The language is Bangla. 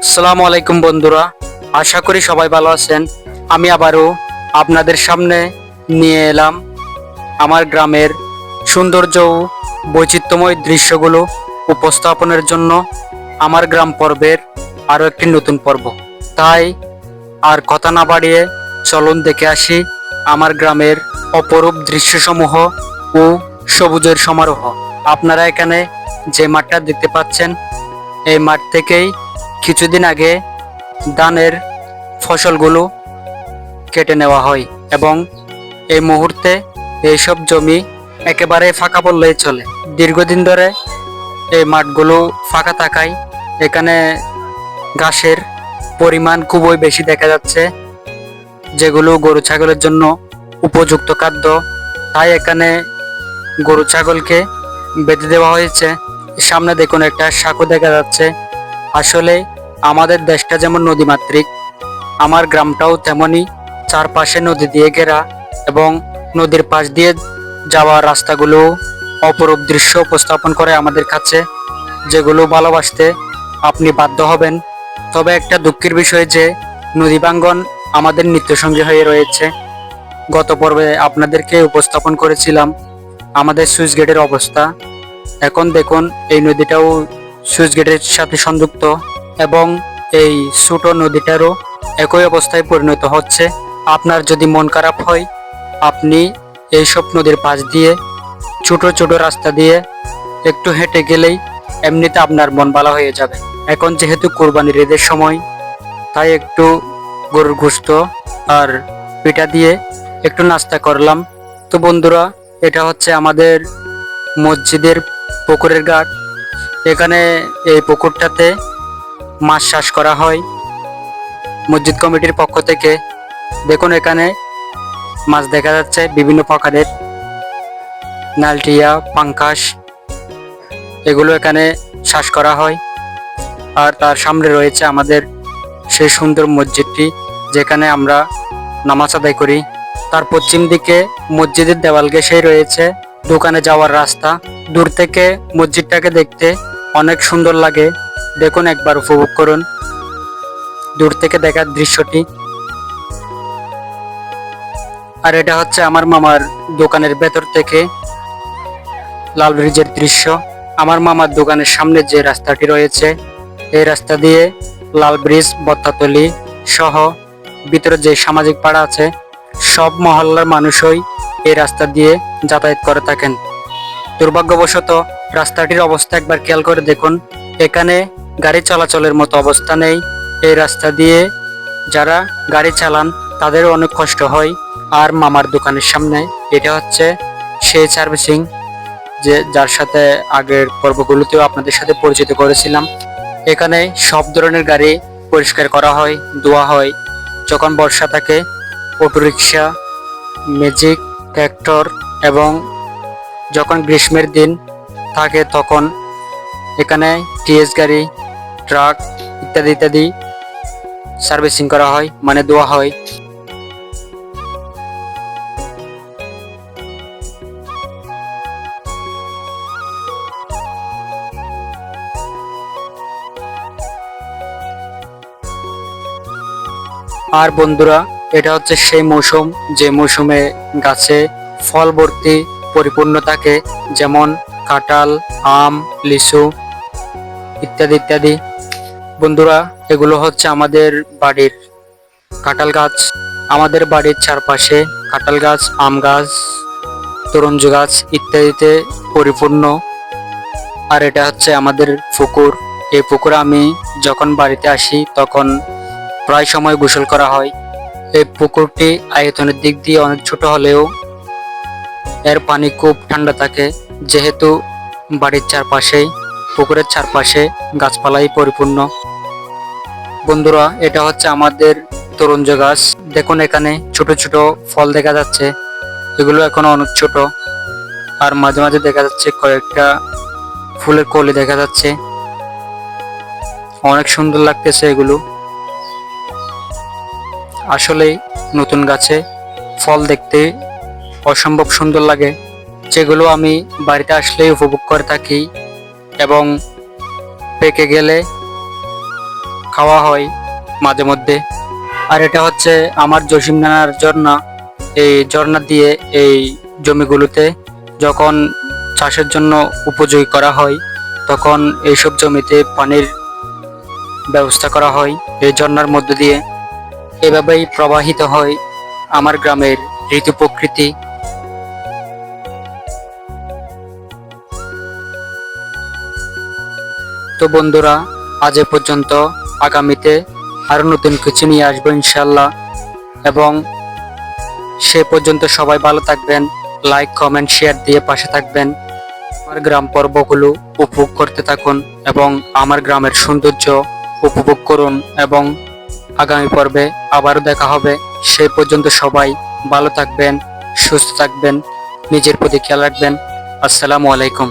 আসসালামু আলাইকুম বন্ধুরা, আশা করি সবাই ভালো আছেন। আমি আবারও আপনাদের সামনে নিয়ে এলাম আমার গ্রামের সৌন্দর্য ও বৈচিত্র্যময় দৃশ্যগুলো উপস্থাপনের জন্য আমার গ্রাম পর্বের আরও একটি নতুন পর্ব। তাই আর কথা না বাড়িয়ে চলুন দেখে আসি আমার গ্রামের অপরূপ দৃশ্যসমূহ ও সবুজের সমারোহ। আপনারা এখানে যে মাঠটা দেখতে পাচ্ছেন, এই মাঠ থেকেই কিছুদিন আগে ধানের ফসলগুলো কেটে নেওয়া হয় এবং এই মুহূর্তে এইসব জমি একেবারে ফাঁকা বললেই চলে। দীর্ঘদিন ধরে এই মাঠগুলো ফাঁকা থাকায় এখানে ঘাসের পরিমাণ খুবই বেশি দেখা যাচ্ছে, যেগুলো গরু ছাগলের জন্য উপযুক্ত খাদ্য। তাই এখানে গরু ছাগলকে বেঁধে দেওয়া হয়েছে। সামনে দেখুন একটা সাঁকো দেখা যাচ্ছে। আসলে আমাদের দেশটা যেমন নদীমাতৃক, আমার গ্রামটাও তেমনই, চারপাশে নদী দিয়ে ঘেরা এবং নদীর পাশ দিয়ে যাওয়া রাস্তাগুলো অপরূপ দৃশ্য উপস্থাপন করে আমাদের কাছে, যেগুলো ভালোবাসতে আপনি বাধ্য হবেন। তবে একটা দুঃখের বিষয় যে নদী ভাঙ্গন আমাদের নিত্যসঙ্গী হয়ে রয়েছে। গত পর্বে আপনাদেরকে উপস্থাপন করেছিলাম আমাদের সুইচ গেটের অবস্থা। এখন দেখুন এই নদীটাও সুইচ গেটের সাথে সংযুক্ত এবং এই ছোট নদীটারও একই অবস্থায় পরিণত হচ্ছে। আপনার যদি মন খারাপ হয়, আপনি এইসব নদীর পাশ দিয়ে ছোট ছোট রাস্তা দিয়ে একটু হেঁটে গেলেই এমনিতে আপনার মন ভালো হয়ে যাবে। এখন যেহেতু কোরবানির ঈদের সময়, তাই একটু গরুর গোশত আর পিঠা দিয়ে একটু নাস্তা করলাম। তো বন্ধুরা, এটা হচ্ছে আমাদের মসজিদের পুকুরের ঘাট। এখানে এই পুকুরটাতে মাছ চাষ করা হয় মসজিদ কমিটির পক্ষ থেকে। দেখুন এখানে মাছ দেখা যাচ্ছে বিভিন্ন প্রকারের, নালটিয়া, পাঙ্কাশ, এগুলো এখানে চাষ করা হয়। আর তার সামনে রয়েছে আমাদের সেই সুন্দর মসজিদটি, যেখানে আমরা নামাজ আদায় করি। তার পশ্চিম দিকে মসজিদের দেওয়াল ঘেঁষেই রয়েছে দোকানে যাওয়ার রাস্তা। দূর থেকে মসজিদটাকে দেখতে অনেক সুন্দর লাগে। দেখুন, একবার উপভোগ করুন দূর থেকে দেখার দৃশ্যটি। আর এটা হচ্ছে আমার মামার দোকানের ভেতর থেকে লাল ব্রিজের দৃশ্য। আমার মামার দোকানের সামনে যে রাস্তাটি রয়েছে, এই রাস্তা দিয়ে লাল ব্রিজ, বত্তাতলি সহ ভিতরে যে সামাজিক পাড়া আছে, সব মহল্লার মানুষই এই রাস্তা দিয়ে যাতায়াত করে থাকেন। দুর্ভাগ্যবশত রাস্তাটির অবস্থা একবার খেয়াল করে দেখুন, এখানে গাড়ি চলাচলের মতো অবস্থা নেই। এই রাস্তা দিয়ে যারা গাড়ি চালান তাদের অনেক কষ্ট হয়। আর মামার দোকানের সামনে এটা হচ্ছে সেই সার্ভিসিং, যার সাথে আগের পর্বগুলোতেও আপনাদের সাথে পরিচিত করেছিলাম। এখানে সব ধরনের গাড়ি পরিষ্কার করা হয়, ধোয়া হয়। যখন বর্ষা থাকে, অটোরিকশা, ম্যাজিক, ট্র্যাক্টর, এবং যখন গ্রীষ্মের দিন থাকে তখন এখানে টিএস গাড়ি, ট্রাক ইত্যাদি ইত্যাদি সার্ভিসিং করা হয়, মানে ধোয়া হয়। আর বন্ধুরা, এটা হচ্ছে সেই মৌসুম যে মৌসুমে গাছে ফল ভর্তি পরিপূর্ণ থাকে, যেমন কাঁঠাল, আম, লিচু ইত্যাদি ইত্যাদি। বন্ধুরা, এগুলো হচ্ছে আমাদের বাড়ির কাঁঠাল গাছ। আমাদের বাড়ির চারপাশে কাঁঠাল গাছ, আম গাছ, তরুঞ্জ গাছ ইত্যাদিতে পরিপূর্ণ। আর এটা হচ্ছে আমাদের পুকুর। এই পুকুরে আমি যখন বাড়িতে আসি তখন প্রায় সময় গোসল করা হয়। এই পুকুরটি আয়তনের দিক দিয়ে অনেক ছোট হলেও এর পানি খুব ঠান্ডা থাকে, যেহেতু বাড়ির চারপাশেই, পুকুরের চারপাশে গাছপালাই পরিপূর্ণ। বন্ধুরা, এটা হচ্ছে আমাদের তরুঞ্জ গাছ। দেখুন এখানে ছোট ছোট ফল দেখা যাচ্ছে, এগুলো এখনো অনেক ছোট। আর মাঝে মাঝে দেখা যাচ্ছে কয়েকটা ফুলের কলি দেখা যাচ্ছে, অনেক সুন্দর লাগতেছে এগুলো। আসলে নতুন গাছে ফল দেখতে অসম্ভব সুন্দর লাগে, যেগুলো আমি বাড়িতে আসলেই উপভোগ করে থাকি এবং পেকে গেলে খাওয়া হয় মাঝে মধ্যে। আর এটা হচ্ছে আমার জসিম নানার ঝর্ণা। এই ঝর্ণা দিয়ে এই জমিগুলোতে যখন চাষের জন্য উপযোগী করা হয় তখন এইসব জমিতে পানির ব্যবস্থা করা হয় এই ঝর্ণার মধ্য দিয়ে। এভাবেই প্রবাহিত হয় আমার গ্রামের ঋতু প্রকৃতি। তো বন্ধুরা, আজ এ পর্যন্ত। আগামীতে আরো নতুন কিছু নিয়ে আসবো ইনশাল্লাহ। এবং সে পর্যন্ত সবাই ভালো থাকবেন, লাইক কমেন্ট শেয়ার দিয়ে পাশে থাকবেন। আমার গ্রাম পর্বগুলো উপভোগ করতে থাকুন এবং আমার গ্রামের সৌন্দর্য উপভোগ করুন। এবং আগামী পর্বে আবারও দেখা হবে। সে পর্যন্ত সবাই ভালো থাকবেন, সুস্থ থাকবেন, নিজের প্রতি খেয়াল রাখবেন। আসসালামু আলাইকুম।